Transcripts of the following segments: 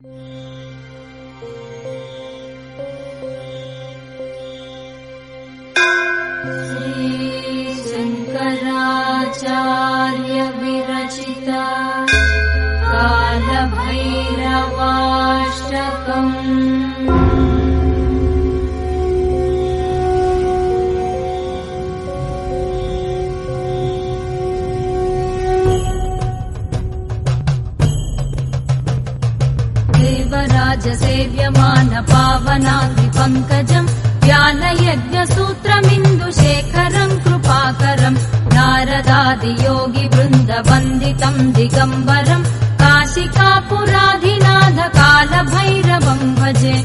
शङ्कराचार्य विरचिता कालभैरवाष्टकम्। देवराजसेव्यमान पावनाग्निपङ्कजम् ज्ञानयज्ञसूत्रमिन्दुशेखरम् कृपाकरम् नारदादियोगिवृन्दवन्दितम् दिगम्बरम् काशिकापुराधिनाथ कालभैरवम् भजे।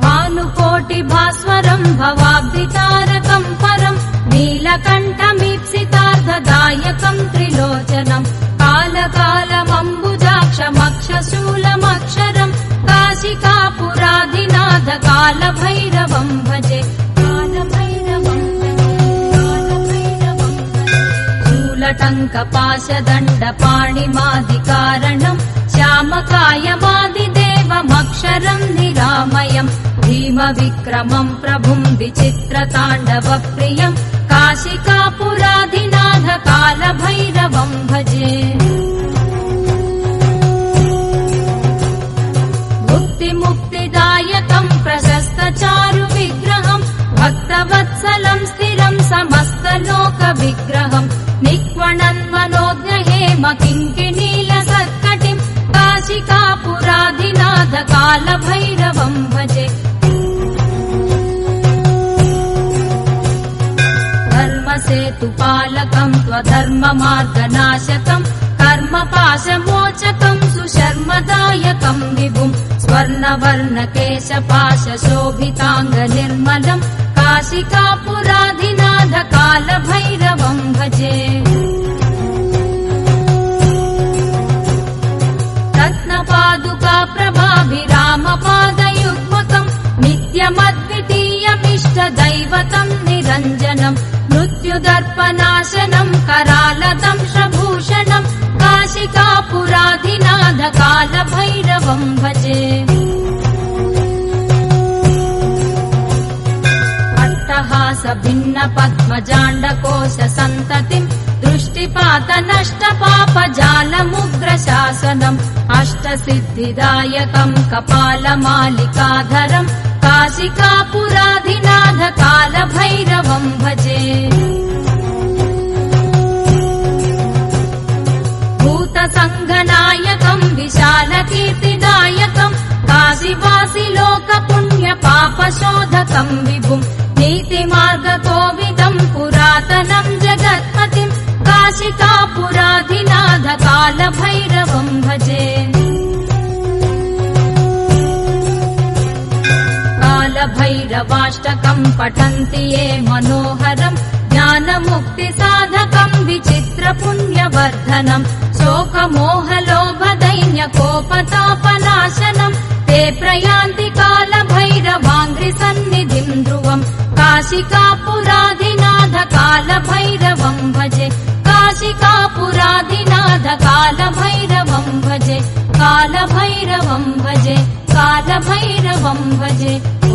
भानुकोटिभास्वरम् भवाब्धितारकम् परम् नीलकण्ठमीप्सितार्थदायकम् त्रिलोचनम् कालकालमम्बुजाक्षमक्षशूलमक्षरम् काशिकापुराधिनाथ कालभैरवम् भजे। शूलटङ्कपाशदण्डपाणिमादिकारणम् श्यामकायमादिदेवमक्षरम् निरामयम् भीमविक्रमम् प्रभुम् विचित्रताण्डवप्रियम् काशिकापुराधिनाथ कालभैरवम् भजे। मुक्तिदायकम् प्रशस्तचारुविग्रहम् भक्तवत्सलम् स्थिरम् समस्तलोकविग्रहम् निक्वणन्मनोज्ञहेम किङ्किणीलसत्कटिम् काशिकापुराधिनाथ कालभैरवम् भजे। धर्मसेतुपालकम् त्वधर्ममार्गनाशकम् कर्मपाशमोचकम् सुशर्मदायकम् विभुम् स्वर्णवर्णकेशपाशशोभिताङ्गनिर्मलम् काशिकापुराधिनाथ कालभैरवम् भजे। रत्नपादुकाप्रभाभिरामपादयुग्मकम् नित्यमद्वितीयमिष्टदैवतम् निरञ्जनम् मृत्युदर्पनाशनम् करालदंशभूषणम् काशिकापुराधिनाथ कालभैरवम् भजे। अट्टहासभिन्नपद्मजाण्डकोशसन्ततिम् दृष्टिपातनष्टपापजालमुग्रशासनम् अष्टसिद्धिदायकम् कपालमालिकाधरम् काशिकापुराधिनाथ कालभैरवम् भजे। भूतसङ्घनायकम् विशालकीर्तिदायकम् काशीवासिलोकपुण्यपापशोधकम् विभुम् नीतिमार्गकोविदम् पुरातनम् जगत्पतिम् काशिकापुराधिनाथ कालभैरवम् भजे। कालभैरवाष्टकम् पठन्ति ये मनोहरम् ज्ञानमुक्तिसाधकम् विचित्रपुण्यवर्धनम् शोकमोहलोभदैन्यकोपतापनाशनम् ते प्रयान्ति कालभैरवाङ्घ्रिसन्निधिम् ध्रुवम् काशिकापुराधिनाथ कालभैरवम् भजे। काशिकापुराधिनाथ कालभैरवम् भजे। कालभैरवम् भजे। कालभैरवम् भजे। ओ